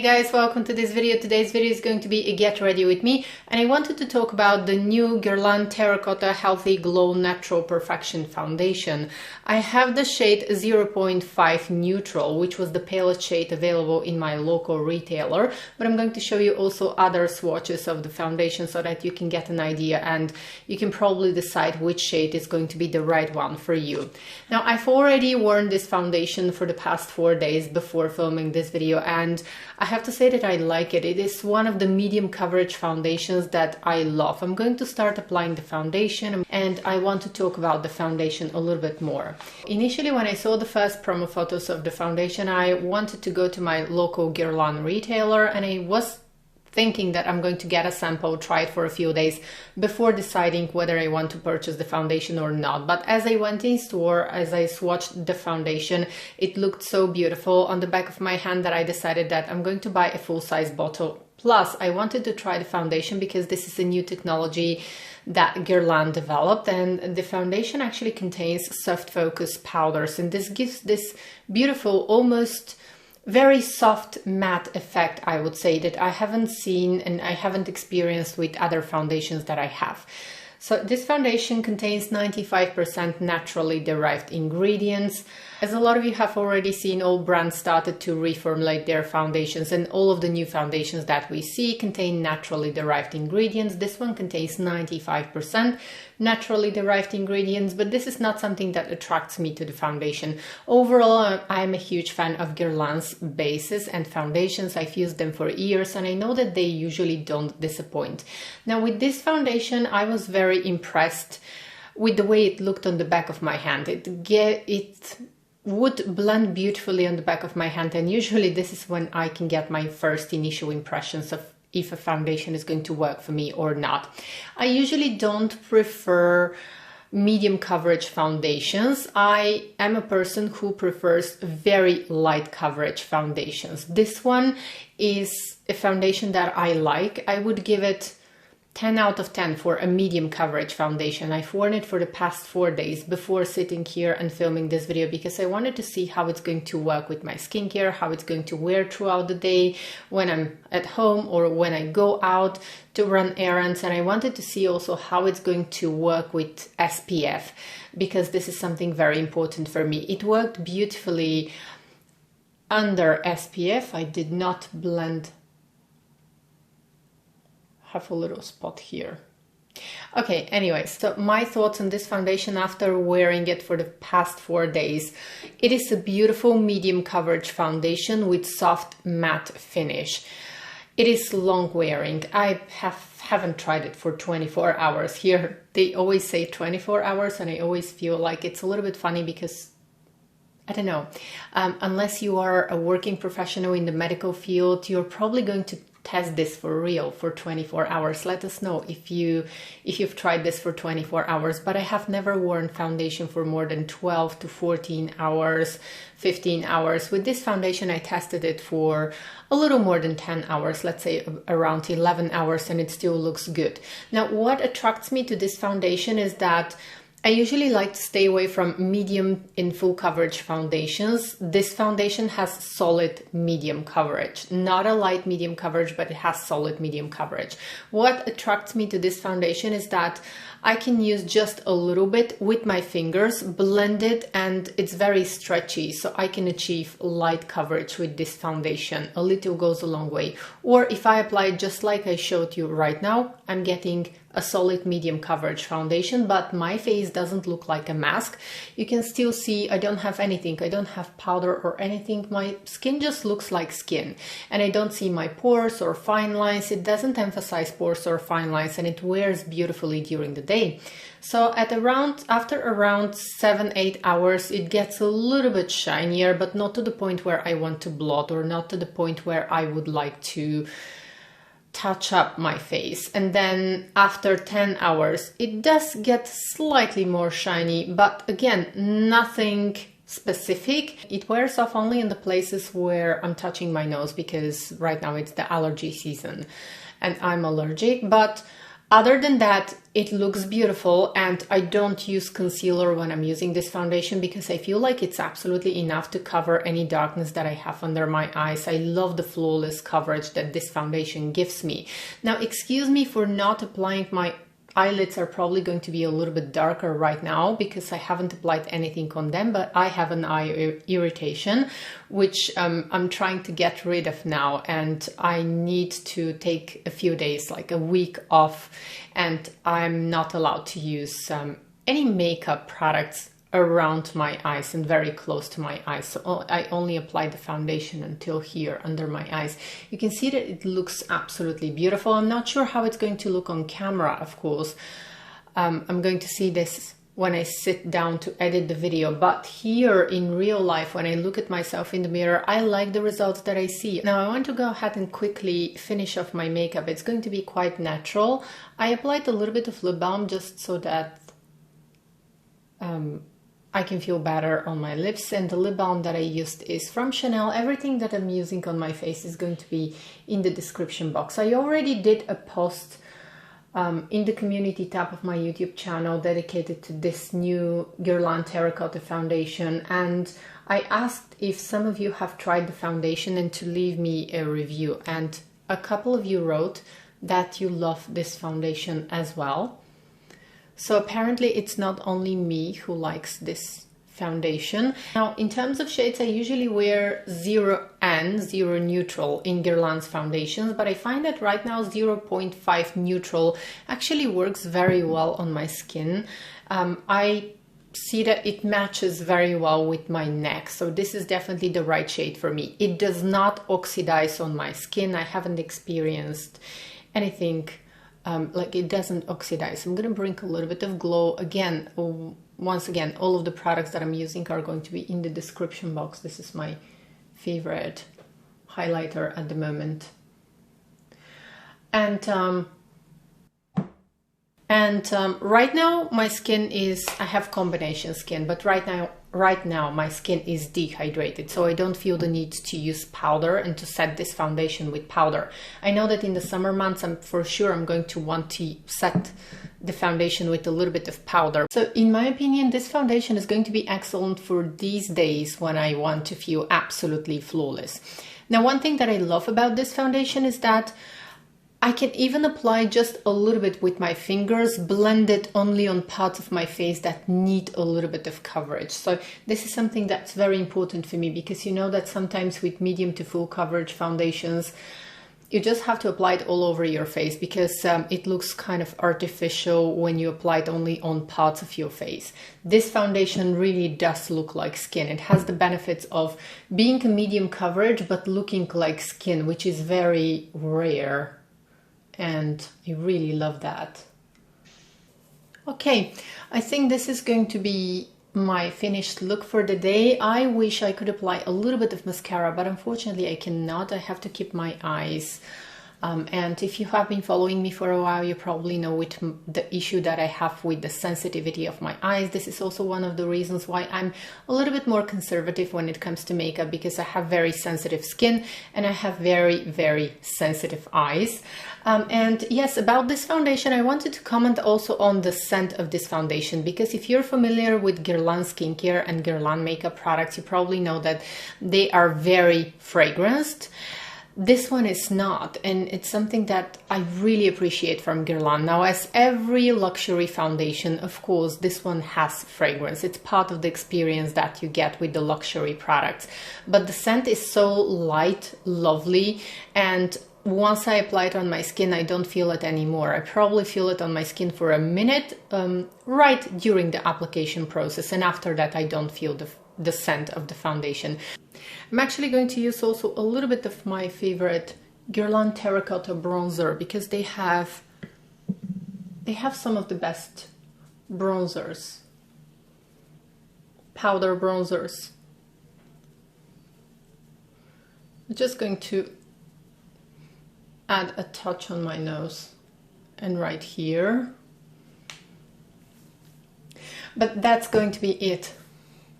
guys, welcome to this video. Today's video is going to be a get ready with me, and I wanted to talk about the new Guerlain Terracotta Healthy Glow Natural Perfection Foundation. I have the shade 0.5 Neutral, which was the palest shade available in my local retailer, but I'm going to show you also other swatches of the foundation so that you can get an idea and you can probably decide which shade is going to be the right one for you. Now, I've already worn this foundation for the past 4 days before filming this video, and I have to say that I like it. It is one of the medium coverage foundations that I love. I'm going to start applying the foundation, and I want to talk about the foundation a little bit more. Initially, when I saw the first promo photos of the foundation, I wanted to go to my local Guerlain retailer, and I was thinking that I'm going to get a sample, try it for a few days before deciding whether I want to purchase the foundation or not. But as I went in store, as I swatched the foundation, it looked so beautiful on the back of my hand that I decided that I'm going to buy a full-size bottle. Plus, I wanted to try the foundation because this is a new technology that Guerlain developed, and the foundation actually contains soft focus powders, and this gives this beautiful, almost very soft matte effect, I would say, that I haven't seen and I haven't experienced with other foundations that I have. So this foundation contains 95% naturally derived ingredients. As a lot of you have already seen, all brands started to reformulate their foundations, and all of the new foundations that we see contain naturally derived ingredients. This one contains 95% naturally derived ingredients, but this is not something that attracts me to the foundation. Overall, I'm a huge fan of Guerlain's bases and foundations. I've used them for years, and I know that they usually don't disappoint. Now, with this foundation, I was very impressed with the way it looked on the back of my hand. It would blend beautifully on the back of my hand, and usually this is when I can get my first initial impressions of if a foundation is going to work for me or not. I usually don't prefer medium coverage foundations. I am a person who prefers very light coverage foundations. This one is a foundation that I like. I would give it 10 out of 10 for a medium coverage foundation. I've worn it for the past 4 days before sitting here and filming this video because I wanted to see how it's going to work with my skincare, how it's going to wear throughout the day when I'm at home or when I go out to run errands. And I wanted to see also how it's going to work with SPF, because this is something very important for me. It worked beautifully under SPF. I did not blend. Have a little spot here. Okay, anyways, so my thoughts on this foundation after wearing it for the past 4 days. It is a beautiful medium coverage foundation with soft matte finish. It is long wearing. I haven't tried it for 24 hours. Here they always say 24 hours, and I always feel like it's a little bit funny because I don't know, unless you are a working professional in the medical field, you're probably going to test this for real for 24 hours. Let us know if you've tried this for 24 hours, but I have never worn foundation for more than 12 to 14 hours, 15 hours. With this foundation, I tested it for a little more than 10 hours, let's say around 11 hours, and it still looks good. Now, what attracts me to this foundation is that I usually like to stay away from medium in full coverage foundations. This foundation has solid medium coverage, not a light medium coverage, but it has solid medium coverage. What attracts me to this foundation is that I can use just a little bit with my fingers, blend it, and it's very stretchy, so I can achieve light coverage with this foundation. A little goes a long way. Or if I apply it just like I showed you right now, I'm getting a solid medium coverage foundation, but my face doesn't look like a mask. You can still see I don't have anything. I don't have powder or anything. My skin just looks like skin, and I don't see my pores or fine lines. It doesn't emphasize pores or fine lines, and it wears beautifully during the day. So after around 7-8 hours, it gets a little bit shinier, but not to the point where I want to blot, or not to the point where I would like to touch up my face. And then after 10 hours, it does get slightly more shiny, but again, nothing specific. It wears off only in the places where I'm touching my nose, because right now it's the allergy season and I'm allergic. But Other than that, it looks beautiful, and I don't use concealer when I'm using this foundation because I feel like it's absolutely enough to cover any darkness that I have under my eyes. I love the flawless coverage that this foundation gives me. Now, excuse me for not applying my eyelids are probably going to be a little bit darker right now because I haven't applied anything on them, but I have an eye irritation, which I'm trying to get rid of now, and I need to take a few days, like a week off, and I'm not allowed to use any makeup products around my eyes and very close to my eyes. So I only apply the foundation until here under my eyes. You can see that it looks absolutely beautiful. I'm not sure how it's going to look on camera, of course. I'm going to see this when I sit down to edit the video, but here in real life, when I look at myself in the mirror, I like the results that I see. Now I want to go ahead and quickly finish off my makeup. It's going to be quite natural. I applied a little bit of lip balm just so that I can feel better on my lips, and the lip balm that I used is from Chanel. Everything that I'm using on my face is going to be in the description box. I already did a post in the community tab of my YouTube channel dedicated to this new Guerlain Terracotta foundation, and I asked if some of you have tried the foundation and to leave me a review, and a couple of you wrote that you love this foundation as well. So apparently it's not only me who likes this foundation. Now, in terms of shades, I usually wear 0N, 0 neutral in Guerlain's foundations, but I find that right now 0.5 neutral actually works very well on my skin. I see that it matches very well with my neck, so this is definitely the right shade for me. It does not oxidize on my skin. I haven't experienced anything like it doesn't oxidize. I'm gonna bring a little bit of glow again. Once again, all of the products that I'm using are going to be in the description box. This is my favorite highlighter at the moment. And right now my skin is, I have combination skin, but right now my skin is dehydrated, so I don't feel the need to use powder and to set this foundation with powder. I know that in the summer months for sure I'm going to want to set the foundation with a little bit of powder. So in my opinion, this foundation is going to be excellent for these days when I want to feel absolutely flawless. Now, one thing that I love about this foundation is that I can even apply just a little bit with my fingers, blend it only on parts of my face that need a little bit of coverage. So this is something that's very important for me, because you know that sometimes with medium to full coverage foundations, you just have to apply it all over your face because it looks kind of artificial when you apply it only on parts of your face. This foundation really does look like skin. It has the benefits of being a medium coverage but looking like skin, which is very rare. And I really love that. Okay, I think this is going to be my finished look for the day. I wish I could apply a little bit of mascara, but unfortunately I cannot. I have to keep my eyes. And if you have been following me for a while, you probably know with the issue that I have with the sensitivity of my eyes. This is also one of the reasons why I'm a little bit more conservative when it comes to makeup, because I have very sensitive skin and I have very, very sensitive eyes. And yes, about this foundation, I wanted to comment also on the scent of this foundation, because if you're familiar with Guerlain skincare and Guerlain makeup products, you probably know that they are very fragranced. This one is not, and it's something that I really appreciate from Guerlain. Now, as every luxury foundation, of course, this one has fragrance. It's part of the experience that you get with the luxury products. But the scent is so light, lovely, and once I apply it on my skin, I don't feel it anymore. I probably feel it on my skin for a minute, right during the application process, and after that I don't feel the scent of the foundation. I'm actually going to use also a little bit of my favorite Guerlain Terracotta bronzer, because they have some of the best bronzers, powder bronzers. I'm just going to add a touch on my nose and right here. But that's going to be it.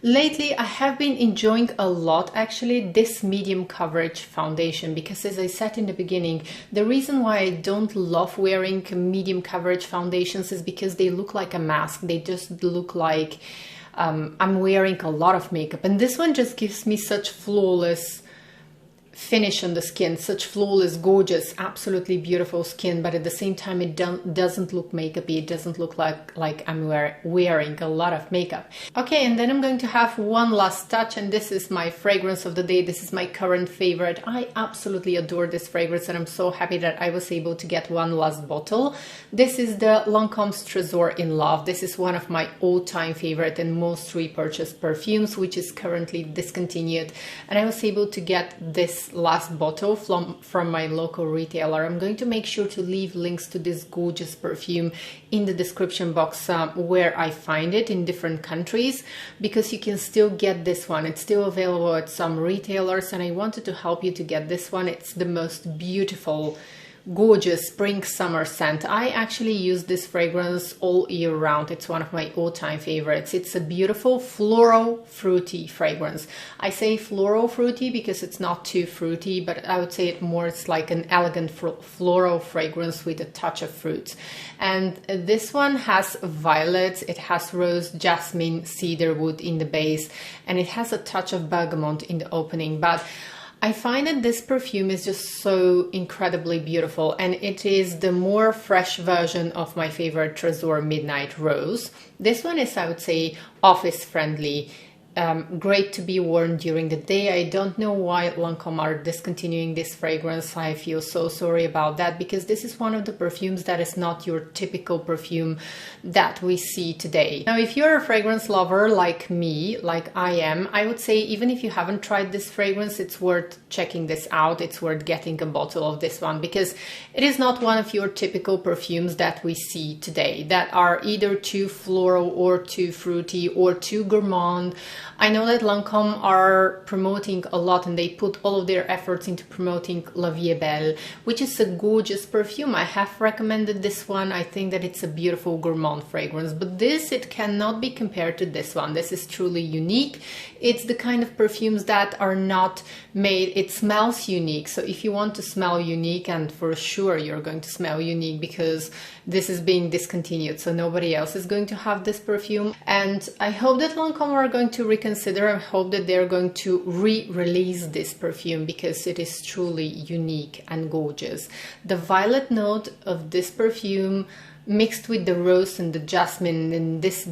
Lately, I have been enjoying a lot actually this medium coverage foundation, because as I said in the beginning, the reason why I don't love wearing medium coverage foundations is because they look like a mask. They just look like I'm wearing a lot of makeup, and this one just gives me such flawless finish on the skin, such flawless, gorgeous, absolutely beautiful skin, but at the same time it doesn't look makeupy. It doesn't look like I'm wearing a lot of makeup. Okay, and then I'm going to have one last touch, and this is my fragrance of the day. This is my current favorite. I absolutely adore this fragrance, and I'm so happy that I was able to get one last bottle. This is the Lancôme's Trésor in Love. This is one of my all-time favorite and most repurchased perfumes, which is currently discontinued, and I was able to get this last bottle from my local retailer. I'm going to make sure to leave links to this gorgeous perfume in the description box where I find it in different countries, because you can still get this one. It's still available at some retailers, and I wanted to help you to get this one. It's the most beautiful, gorgeous spring summer scent. I actually use this fragrance all year round. It's one of my all-time favorites. It's a beautiful floral fruity fragrance. I say floral fruity because it's not too fruity, but I would say it's like an elegant floral fragrance with a touch of fruits. And this one has violets, it has rose, jasmine, cedarwood in the base, and it has a touch of bergamot in the opening. But I find that this perfume is just so incredibly beautiful, and it is the more fresh version of my favorite Trésor Midnight Rose. This one is, I would say, office friendly. Great to be worn during the day. I don't know why Lancôme are discontinuing this fragrance. I feel so sorry about that, because this is one of the perfumes that is not your typical perfume that we see today. Now, if you're a fragrance lover like me, like I am, I would say even if you haven't tried this fragrance, it's worth checking this out. It's worth getting a bottle of this one, because it is not one of your typical perfumes that we see today that are either too floral or too fruity or too gourmand. I know that Lancôme are promoting a lot, and they put all of their efforts into promoting La Vie est Belle, which is a gorgeous perfume. I have recommended this one. I think that it's a beautiful gourmand fragrance, but it cannot be compared to this one. This is truly unique. It's the kind of perfumes that are not made, it smells unique. So if you want to smell unique, and for sure you're going to smell unique because this is being discontinued, so nobody else is going to have this perfume. And I hope that Lancôme are going to reconsider. I hope that they're going to re-release this perfume, because it is truly unique and gorgeous. The violet note of this perfume mixed with the rose and the jasmine and this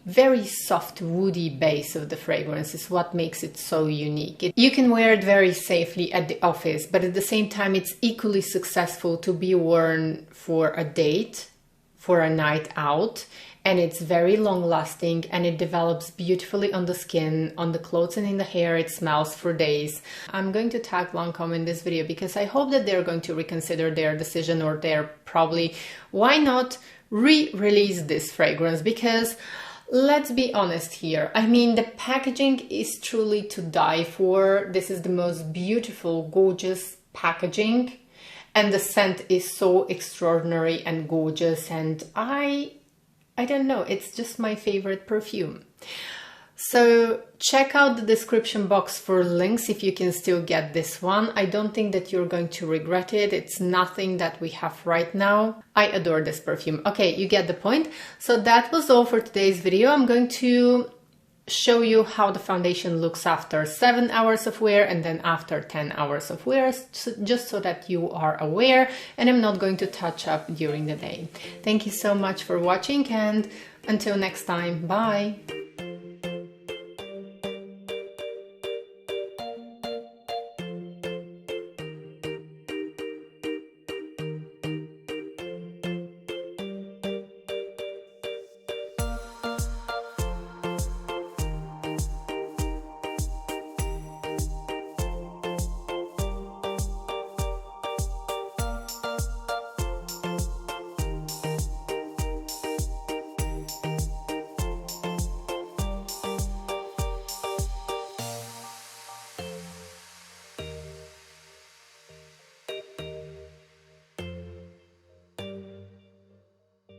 very soft woody base of the fragrance is what makes it so unique. You can wear it very safely at the office, but at the same time it's equally successful to be worn for a date, for a night out, and it's very long lasting, and it develops beautifully on the skin, on the clothes, and in the hair. It smells for days. I'm going to tag Lancôme in this video because I hope that they're going to reconsider their decision, or they're probably, why not re-release this fragrance? Because let's be honest here. I mean, the packaging is truly to die for. This is the most beautiful, gorgeous packaging, and the scent is so extraordinary and gorgeous, and I don't know, it's just my favorite perfume. So check out the description box for links if you can still get this one. I don't think that you're going to regret it. It's nothing that we have right now. I adore this perfume. Okay, you get the point. So that was all for today's video. I'm going to show you how the foundation looks after 7 hours of wear and then after 10 hours of wear, just so that you are aware, and I'm not going to touch up during the day. Thank you so much for watching, and until next time, bye!